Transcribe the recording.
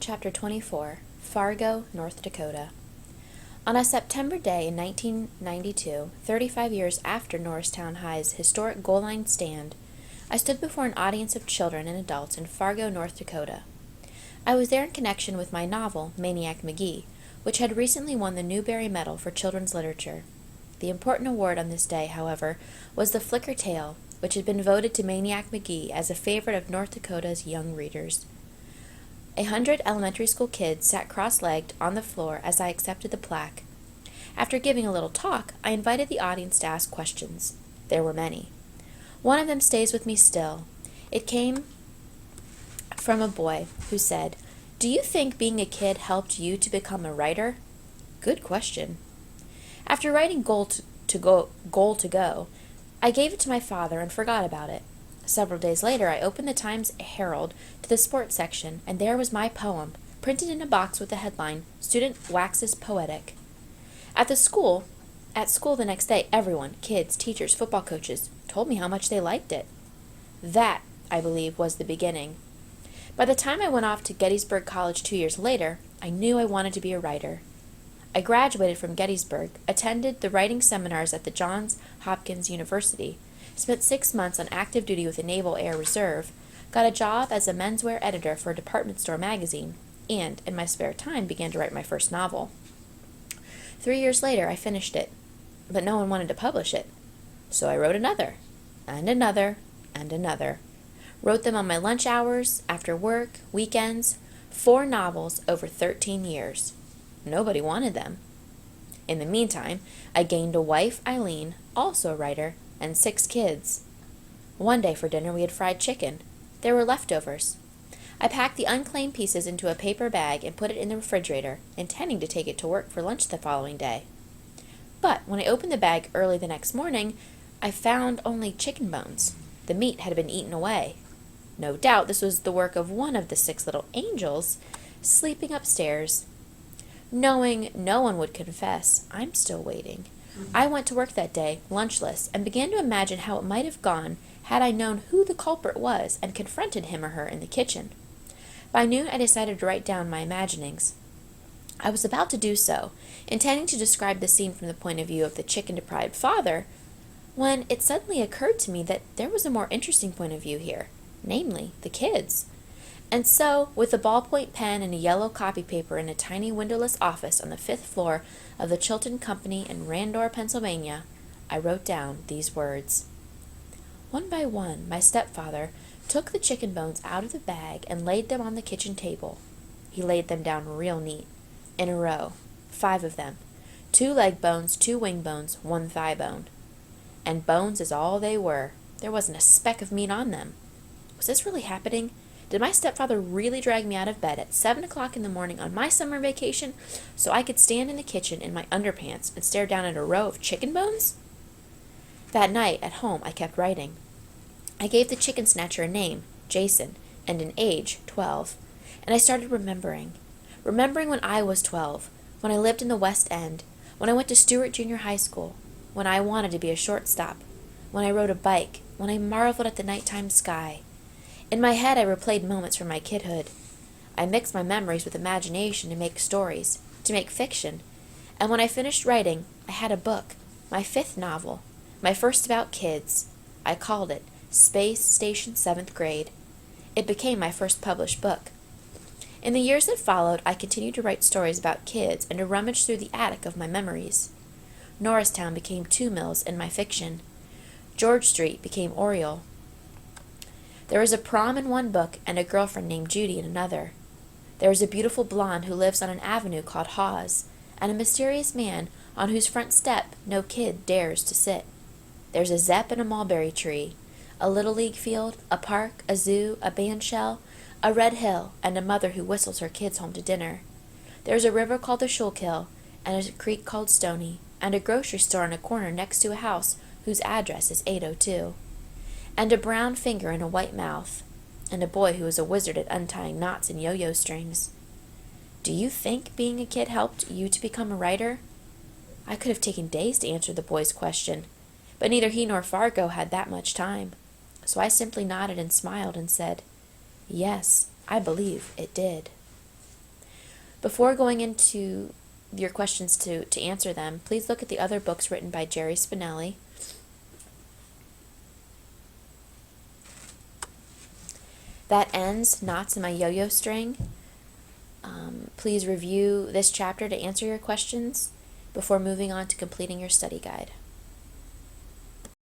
Chapter 24, Fargo, North Dakota. On a September day in 1992, 35 years after Norristown High's historic goal line stand, I stood before an audience of children and adults in Fargo, North Dakota. I was there in connection with my novel, Maniac Magee, which had recently won the Newbery Medal for Children's Literature. The important award on this day, however, was the Flicker Tale, which had been voted to Maniac Magee as a favorite of North Dakota's young readers. 100 elementary school kids sat cross-legged on the floor as I accepted the plaque. After giving a little talk, I invited the audience to ask questions. There were many. One of them stays with me still. It came from a boy who said, "Do you think being a kid helped you to become a writer?" Good question. After writing Goal to Go, I gave it to my father and forgot about it. Several days later, I opened the Times-Herald to the sports section, and there was my poem, printed in a box with the headline, "Student Waxes Poetic." At school the next day, everyone, kids, teachers, football coaches, told me how much they liked it. That, I believe, was the beginning. By the time I went off to Gettysburg College 2 years later, I knew I wanted to be a writer. I graduated from Gettysburg, attended the writing seminars at the Johns Hopkins University, spent 6 months on active duty with the Naval Air Reserve, got a job as a menswear editor for a department store magazine, and, in my spare time, began to write my first novel. 3 years later, I finished it, but no one wanted to publish it. So I wrote another, and another, and another. Wrote them on my lunch hours, after work, weekends, 4 novels over 13 years. Nobody wanted them. In the meantime, I gained a wife, Eileen, also a writer, and 6 kids. One day for dinner we had fried chicken. There were leftovers. I packed the unclaimed pieces into a paper bag and put it in the refrigerator, intending to take it to work for lunch the following day. But when I opened the bag early the next morning, I found only chicken bones. The meat had been eaten away. No doubt this was the work of one of the 6 little angels sleeping upstairs. Knowing no one would confess, I'm still waiting. I went to work that day, lunchless, and began to imagine how it might have gone had I known who the culprit was and confronted him or her in the kitchen. By noon, I decided to write down my imaginings. I was about to do so, intending to describe the scene from the point of view of the chicken-deprived father, when it suddenly occurred to me that there was a more interesting point of view here, namely, the kids. And so, with a ballpoint pen and a yellow copy paper in a tiny windowless office on the 5th floor of the Chilton Company in Randor, Pennsylvania, I wrote down these words. One by one, my stepfather took the chicken bones out of the bag and laid them on the kitchen table. He laid them down real neat, in a row, 5 of them, 2 leg bones, 2 wing bones, 1 thigh bone. And bones is all they were. There wasn't a speck of meat on them. Was this really happening? Did my stepfather really drag me out of bed at 7 o'clock in the morning on my summer vacation so I could stand in the kitchen in my underpants and stare down at a row of chicken bones? That night, at home, I kept writing. I gave the chicken snatcher a name, Jason, and an age, 12, and I started remembering. Remembering when I was 12, when I lived in the West End, when I went to Stewart Junior High School, when I wanted to be a shortstop, when I rode a bike, when I marveled at the nighttime sky. In my head, I replayed moments from my kidhood. I mixed my memories with imagination to make stories, to make fiction. And when I finished writing, I had a book, my 5th novel, my first about kids. I called it Space Station 7th Grade. It became my first published book. In the years that followed, I continued to write stories about kids and to rummage through the attic of my memories. Norristown became 2 Mills in my fiction. George Street became Oriole. There is a prom in one book and a girlfriend named Judy in another. There is a beautiful blonde who lives on an avenue called Hawes, and a mysterious man on whose front step no kid dares to sit. There's a Zepp and a mulberry tree, a little league field, a park, a zoo, a band shell, a red hill, and a mother who whistles her kids home to dinner. There's a river called the Schuylkill, and a creek called Stony, and a grocery store on a corner next to a house whose address is 802. And a brown finger and a white mouth, and a boy who is a wizard at untying knots and yo-yo strings. Do you think being a kid helped you to become a writer? I could have taken days to answer the boy's question, but neither he nor Fargo had that much time. So I simply nodded and smiled and said, "Yes, I believe it did." Before going into your questions to answer them, please look at the other books written by Jerry Spinelli. That ends Knots in My Yo-Yo String. Please review this chapter to answer your questions before moving on to completing your study guide.